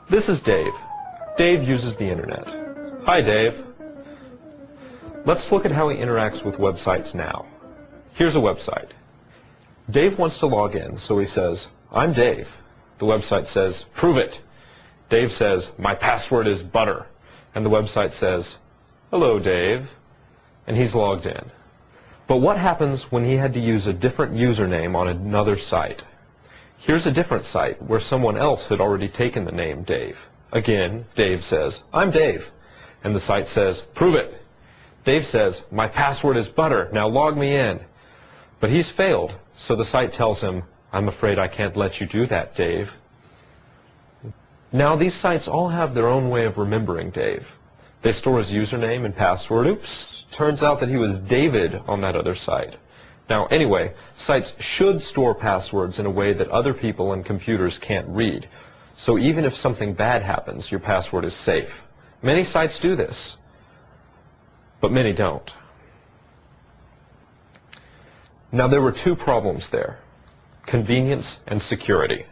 This is Dave. Dave uses the internet. Hi, Dave. Let's look at how he interacts with websites now. Here's a website. Dave wants to log in, so he says, "I'm Dave." The website says, "Prove it." Dave says, "My password is butter." And the website says, "Hello, Dave." And he's logged in. But what happens when he had to use a different username on another site? Here's a different site where someone else had already taken the name Dave. Again, Dave says, "I'm Dave." And the site says, "Prove it." Dave says, "My password is butter. Now log me in." But he's failed, so the site tells him, "I'm afraid I can't let you do that, Dave." Now these sites all have their own way of remembering Dave. They store his username and password. Oops, turns out that he was David on that other site. Now anyway, sites should store passwords in a way that other people and computers can't read. So even if something bad happens, your password is safe. Many sites do this, but many don't. Now there were two problems there: convenience and security.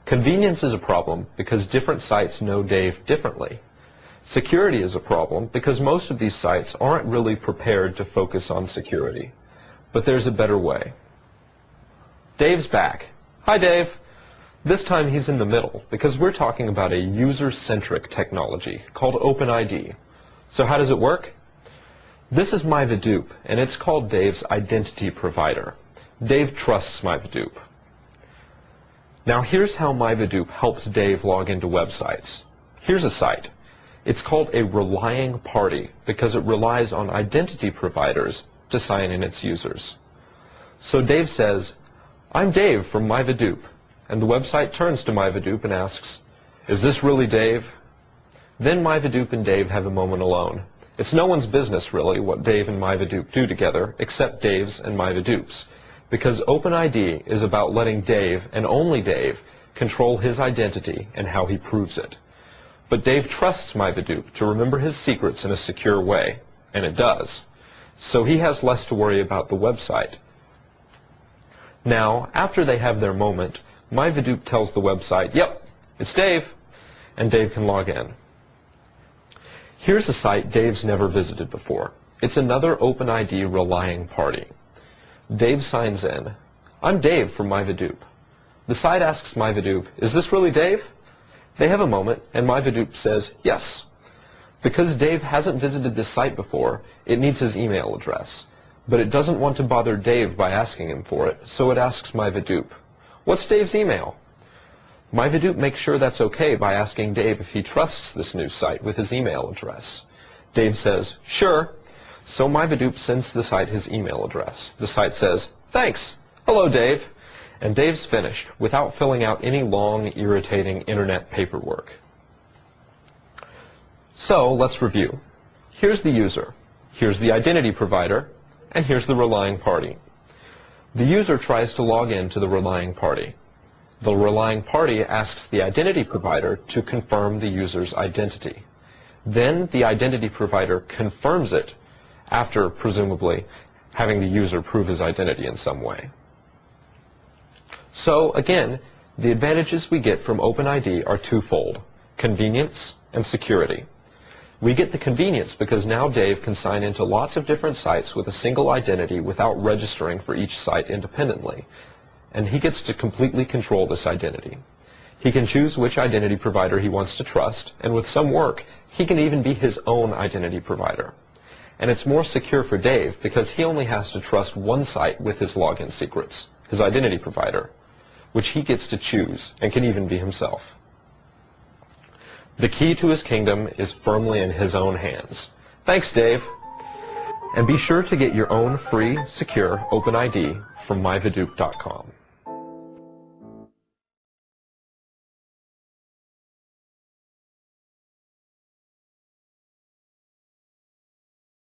Convenience is a problem because different sites know Dave differently. Security is a problem because most of these sites aren't really prepared to focus on security. But there's a better way. Dave's back. Hi, Dave. This time he's in the middle because we're talking about a user-centric technology called OpenID. So how does it work? This is MyVadoop, and it's called Dave's identity provider. Dave trusts MyVadoop. Now here's how MyVadoop helps Dave log into websites. Here's a site. It's called a relying party because it relies on identity providers to sign in its users. So Dave says, "I'm Dave from MyVadoop," and the website turns to MyVadoop and asks, "Is this really Dave?" Then MyVadoop and Dave have a moment alone. It's no one's business really what Dave and MyVadoop do together except Dave's and MyVadoop's, because OpenID is about letting Dave, and only Dave, control his identity and how he proves it. But Dave trusts MyVadoop to remember his secrets in a secure way, and it does. So he has less to worry about the website. Now, after they have their moment, MyVadoop tells the website, "Yep, it's Dave," and Dave can log in. Here's a site Dave's never visited before. It's another OpenID relying party. Dave signs in. "I'm Dave from MyVadoop." The site asks MyVadoop, "Is this really Dave?" They have a moment, and MyVadoop says, "Yes." Because Dave hasn't visited this site before, it needs his email address. But it doesn't want to bother Dave by asking him for it, so it asks MyVadoop, "What's Dave's email?" MyVadoop makes sure that's okay by asking Dave if he trusts this new site with his email address. Dave says, "Sure." So MyVadoop sends the site his email address. The site says, "Thanks. Hello, Dave." And Dave's finished without filling out any long, irritating internet paperwork. So let's review. Here's the user. Here's the identity provider. And here's the relying party. The user tries to log in to the relying party. The relying party asks the identity provider to confirm the user's identity. Then the identity provider confirms it after, presumably, having the user prove his identity in some way. So, again, the advantages we get from OpenID are twofold: convenience and security. We get the convenience because now Dave can sign into lots of different sites with a single identity without registering for each site independently. And he gets to completely control this identity. He can choose which identity provider he wants to trust, and with some work, he can even be his own identity provider. And it's more secure for Dave because he only has to trust one site with his login secrets, his identity provider, which he gets to choose and can even be himself. The key to his kingdom is firmly in his own hands. Thanks, Dave. And be sure to get your own free, secure OpenID from myvadoop.com.